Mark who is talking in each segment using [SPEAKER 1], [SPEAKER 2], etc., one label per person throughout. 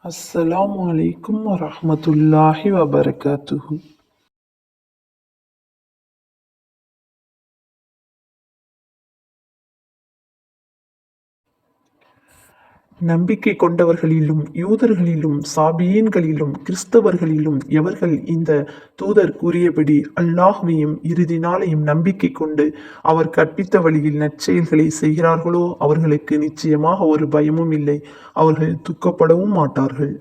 [SPEAKER 1] அஸ்ஸலாமு அலைக்கும் வரஹ்மத்துல்லாஹி வபரகாத்துஹு. நம்பிக்கை கொண்டவர்களிலும் யூதர்களிலும் சாபியீன்களிலும் கிறிஸ்தவர்களிலும் எவர்கள் இந்த தூதர் கூறியபடி அல்லாஹ்வையும் இறுதி நாளையும் நம்பிக்கை கொண்டு அவர் கற்பித்த வழியில் நற்செயல்களை செய்கிறார்களோ அவர்களுக்கு நிச்சயமாக ஒரு பயமும் இல்லை, அவர்கள் துக்கப்படவும் மாட்டார்கள்.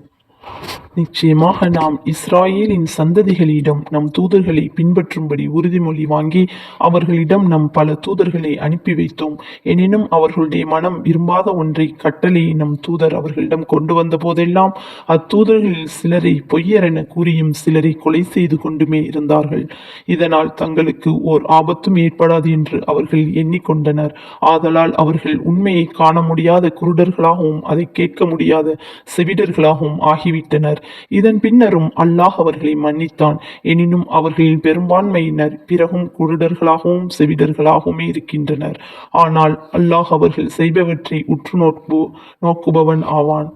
[SPEAKER 1] நிச்சயமாக நாம் இஸ்ராயேலின் சந்ததிகளிடம் நம் தூதர்களை பின்பற்றும்படி உறுதிமொழி வாங்கி அவர்களிடம் நம் பல தூதர்களை அனுப்பி வைத்தோம். எனினும் அவர்களுடைய மனம் விரும்பாத ஒன்றை கட்டளை நம் தூதர் அவர்களிடம் கொண்டு வந்த போதெல்லாம் அத்தூதர்களில் சிலரை பொய்யரென கூறியும் சிலரை கொலை செய்து கொண்டுமே இருந்தார்கள். இதனால் தங்களுக்கு ஓர் ஆபத்தும் ஏற்படாது என்று அவர்கள் எண்ணிக்கொண்டனர். ஆதலால் அவர்கள் உண்மையை காண முடியாத குருடர்களாகவும் அதை கேட்க முடியாத செவிடர்களாகவும் ஆகிவிட்டனர். இதன் பின்னரும் அல்லாஹ் அவர்களை மன்னித்தான். எனினும் அவர்களின் பெரும்பான்மையினர் பிறகும் குருடர்களாகவும் செவிடர்களாகவுமே இருக்கின்றனர். ஆனால் அல்லாஹ் அவர்கள் செய்பவற்றை உற்று நோக்குபவன் ஆவான்.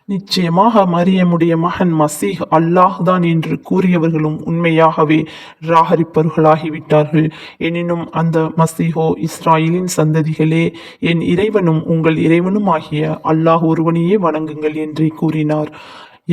[SPEAKER 1] நிச்சயமாக மரியமுடைய மகன் மசீஹ் அல்லாஹ் தான் என்று கூறியவர்களும் உண்மையாகவே நிராகரிப்பவர்களாகிவிட்டார்கள். எனினும் அந்த மசீஹோ, இஸ்ராயலின் சந்ததிகளே, என் இறைவனும் உங்கள் இறைவனும் ஆகிய அல்லாஹ் ஒருவனையே வணங்குங்கள் என்றே கூறினார்.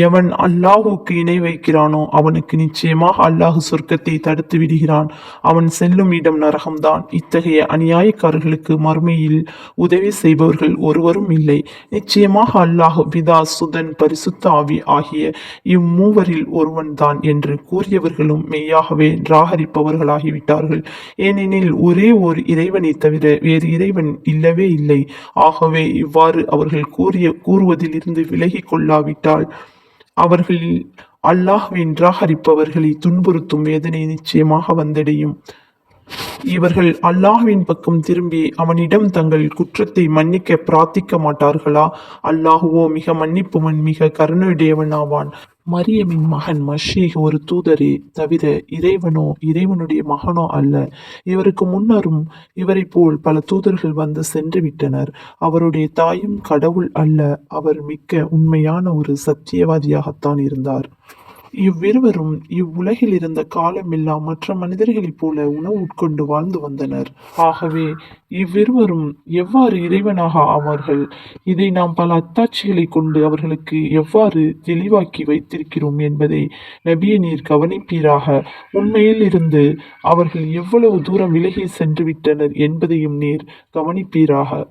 [SPEAKER 1] எவன் அல்லாஹுக்கு இணை வைக்கிறானோ அவனுக்கு நிச்சயமாக அல்லாஹ் சொர்க்கத்தை தடுத்து விடுகிறான். அவன் செல்லும் இடம் நரகம்தான். இத்தகைய அநியாயக்காரர்களுக்கு மறுமையில் உதவி செய்பவர்கள் ஒருவரும் இல்லை. நிச்சயமாக அல்லாஹ் பிதா, சுதன், பரிசுத்த ஆவி ஆகிய இம்மூவரில் ஒருவன் தான் என்று கூறியவர்களும் மெய்யாகவே நிராகரிப்பவர்களாகிவிட்டார்கள். ஏனெனில் ஒரே ஓர் இறைவனை தவிர வேறு இறைவன் இல்லவே இல்லை. ஆகவே இவ்வாறு அவர்கள் கூறுவதிலிருந்து விலகி கொள்ளாவிட்டால் அவர்களில் அல்லாஹ்வை நிராகரிப்பவர்களை துன்புறுத்தும் வேதனை நிச்சயமாக வந்தடையும். இவர்கள் அல்லாஹ்வின் பக்கம் திரும்பி அவனிடம் தங்கள் குற்றத்தை மன்னிக்க பிரார்த்திக்க மாட்டார்களா? அல்லாஹுவோ மிக மன்னிப்புவன், மிக கருணையுடையவன் ஆவான். மரியமின் மகன் மஷீஹ் ஒரு தூதரே தவிர இறைவனோ இறைவனுடைய மகனோ அல்ல. இவருக்கு முன்னரும் இவரை போல் பல தூதர்கள் வந்து சென்று விட்டனர். அவருடைய தாயும் கடவுள் அல்ல. அவர் மிக்க உண்மையான ஒரு சத்தியவாதியாகத்தான் இருந்தார். இவ்விருவரும் இவ்வுலகில் இருந்த காலமெல்லாம் மற்ற மனிதர்களைப் போல உணவு உட்கொண்டு வாழ்ந்து வந்தனர். ஆகவே இவ்விருவரும் எவ்வாறு இறைவனாக ஆவார்கள்? இதை நாம் பல அத்தாட்சிகளை கொண்டு அவர்களுக்கு எவ்வாறு தெளிவாக்கி வைத்திருக்கிறோம் என்பதை நபியே நீர் கவனிப்பீராக. உண்மையில் இருந்து அவர்கள் எவ்வளவு தூரம் விலகி சென்று விட்டனர் என்பதையும் நீர் கவனிப்பீராக.